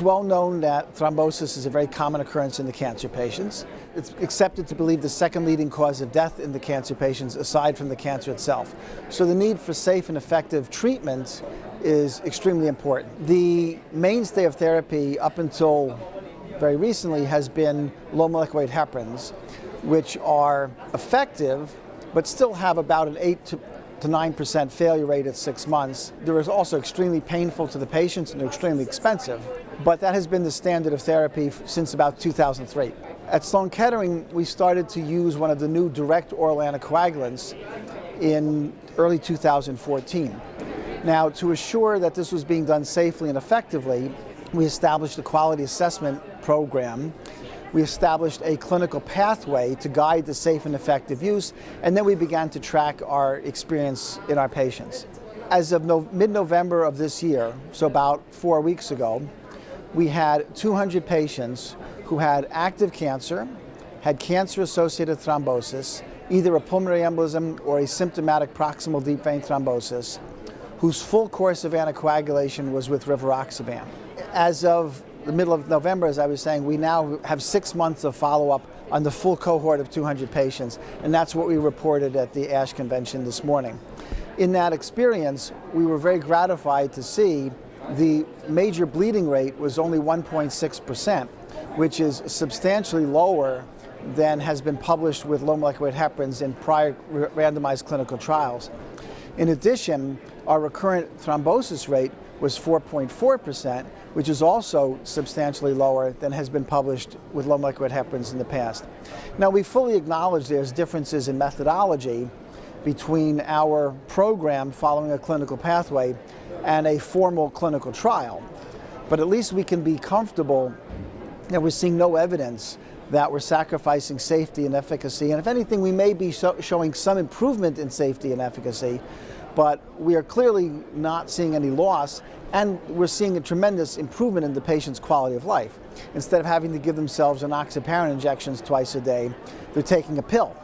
well known that thrombosis is a very common occurrence in the cancer patients. It's accepted to believe the second leading cause of death in the cancer patients aside from the cancer itself. So the need for safe and effective treatment is extremely important. The mainstay of therapy up until very recently has been low molecular weight heparins, which are effective but still have about an 8 to 9% failure rate at 6 months. They're also extremely painful to the patients and they're extremely expensive, but that has been the standard of therapy since about 2003. At Sloan Kettering, we started to use one of the new direct oral anticoagulants in early 2014. Now, to assure that this was being done safely and effectively, we established a quality assessment program. We established a clinical pathway to guide the safe and effective use, and then we began to track our experience in our patients. As of mid-November of this year, so about 4 weeks ago, we had 200 patients who had active cancer, had cancer-associated thrombosis, either a pulmonary embolism or a symptomatic proximal deep vein thrombosis, whose full course of anticoagulation was with Rivaroxaban. As of the middle of November, as I was saying, we now have 6 months of follow-up on the full cohort of 200 patients, and that's what we reported at the ASH convention this morning. In that experience, we were very gratified to see the major bleeding rate was only 1.6%, which is substantially lower than has been published with low molecular weight heparins in prior randomized clinical trials. In addition, our recurrent thrombosis rate was 4.4%, which is also substantially lower than has been published with low molecular weight heparins in the past. Now, we fully acknowledge there's differences in methodology between our program following a clinical pathway and a formal clinical trial, but at least we can be comfortable that we're seeing no evidence that we're sacrificing safety and efficacy, and if anything, we may be showing some improvement in safety and efficacy, but we are clearly not seeing any loss, and we're seeing a tremendous improvement in the patient's quality of life. Instead of having to give themselves enoxaparin injections twice a day, they're taking a pill.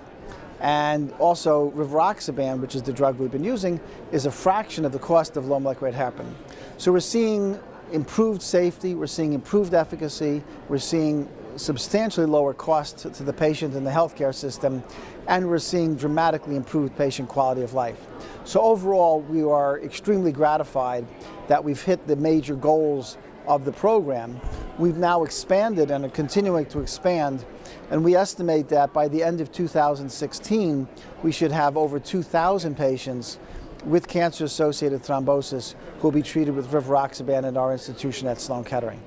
And also, Rivaroxaban, which is the drug we've been using, is a fraction of the cost of low molecular weight heparin. So we're seeing improved safety, we're seeing improved efficacy, we're seeing substantially lower costs to the patient and the healthcare system, and we're seeing dramatically improved patient quality of life. So overall, we are extremely gratified that we've hit the major goals of the program. We've now expanded and are continuing to expand, and we estimate that by the end of 2016, we should have over 2,000 patients with cancer-associated thrombosis who will be treated with Rivaroxaban at our institution at Sloan Kettering.